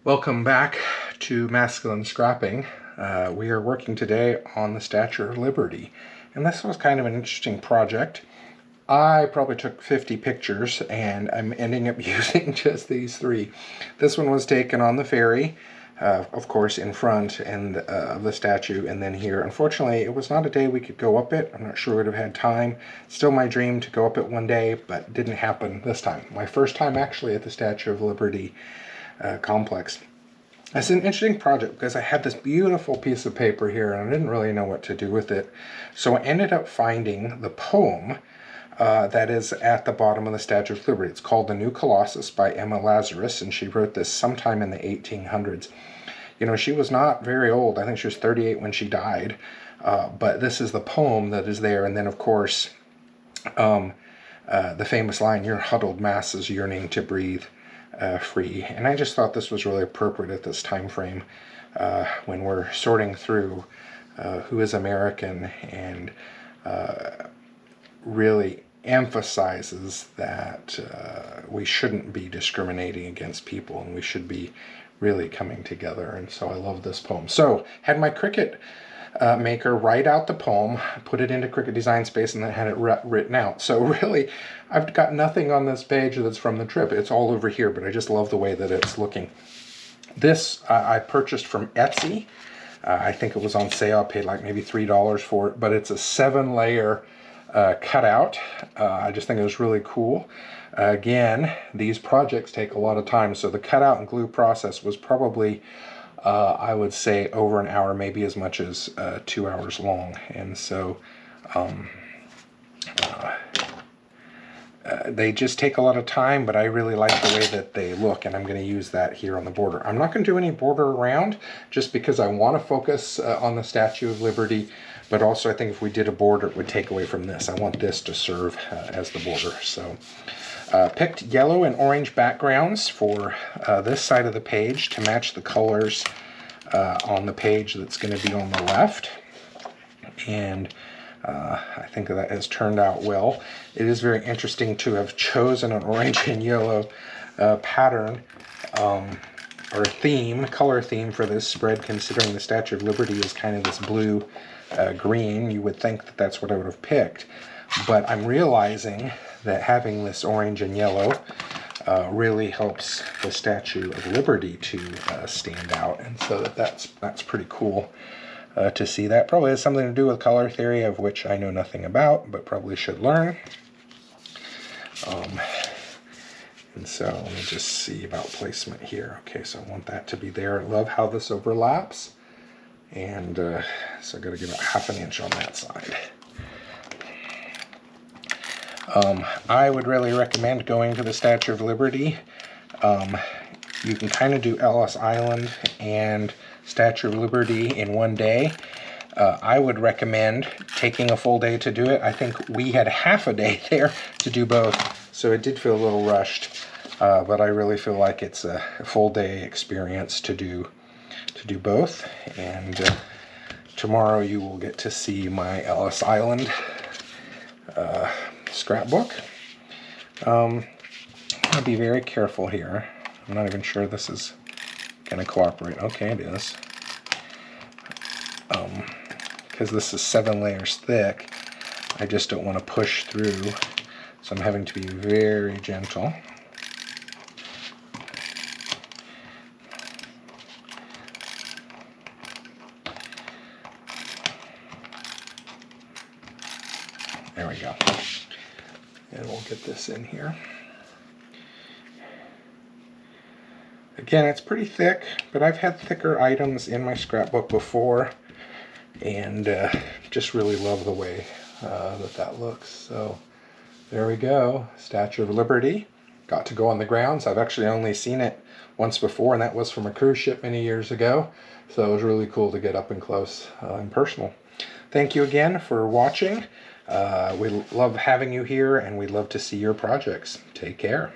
Welcome back to Masculine Scrapping. We are working today on the Statue of Liberty, and this was kind of an interesting project. I probably took 50 pictures, and I'm ending up using just these 3. This one was taken on the ferry, of course in front and of the statue, and then here. Unfortunately, it was not a day we could go up it. I'm not sure we would have had time. Still my dream to go up it one day, but didn't happen this time. My first time actually at the Statue of Liberty complex. It's an interesting project because I had this beautiful piece of paper here and I didn't really know what to do with it. So I ended up finding the poem that is at the bottom of the Statue of Liberty. It's called The New Colossus by Emma Lazarus, and she wrote this sometime in the 1800s. You know, she was not very old. I think she was 38 when she died. But this is the poem that is there. And then, of course, the famous line, "Your huddled masses yearning to breathe free." And I just thought this was really appropriate at this time frame when we're sorting through who is American, and really emphasizes that we shouldn't be discriminating against people and we should be really coming together. And so I love this poem. So had my Cricut maker write out the poem, put it into Cricut Design Space, and then had it written out. So really, I've got nothing on this page that's from the trip. It's all over here, but I just love the way that it's looking. This I purchased from Etsy. I think it was on sale. I paid like maybe $3 for it, but it's a 7-layer cutout. I just think it was really cool. Again, these projects take a lot of time, so the cutout and glue process was probably I would say over an hour, maybe as much as 2 hours long. And so they just take a lot of time, but I really like the way that they look, and I'm going to use that here on the border. I'm not going to do any border around just because I want to focus on the Statue of Liberty, but also I think if we did a border, it would take away from this. I want this to serve as the border. So picked yellow and orange backgrounds for this side of the page to match the colors on the page that's going to be on the left. And I think that has turned out well. It is very interesting to have chosen an orange and yellow pattern or theme, color theme for this spread, considering the Statue of Liberty is kind of this blue green. You would think that that's what I would have picked. But I'm realizing that having this orange and yellow really helps the Statue of Liberty to stand out, and so that's pretty cool to see. That probably has something to do with color theory, of which I know nothing about, but probably should learn. And so let me just see about placement here. Okay, so I want that to be there. I love how this overlaps, and so I've got to give it 1/2 inch on that side. I would really recommend going to the Statue of Liberty. You can kind of do Ellis Island and Statue of Liberty in one day. I would recommend taking a full day to do it. I think we had 1/2 a day there to do both, so it did feel a little rushed, but I really feel like it's a full day experience to do both. And tomorrow you will get to see my Ellis Island scrapbook. I'll be very careful here. I'm not even sure this is going to cooperate. Okay, it is. Because this is 7 layers thick, I just don't want to push through, so I'm having to be very gentle. There we go. And we'll get this in here. Again, it's pretty thick, but I've had thicker items in my scrapbook before, and just really love the way that looks. So there we go, Statue of Liberty. Got to go on the grounds. I've actually only seen it once before, and that was from a cruise ship many years ago. So it was really cool to get up and close and personal. Thank you again for watching. We love having you here, and we'd love to see your projects. Take care.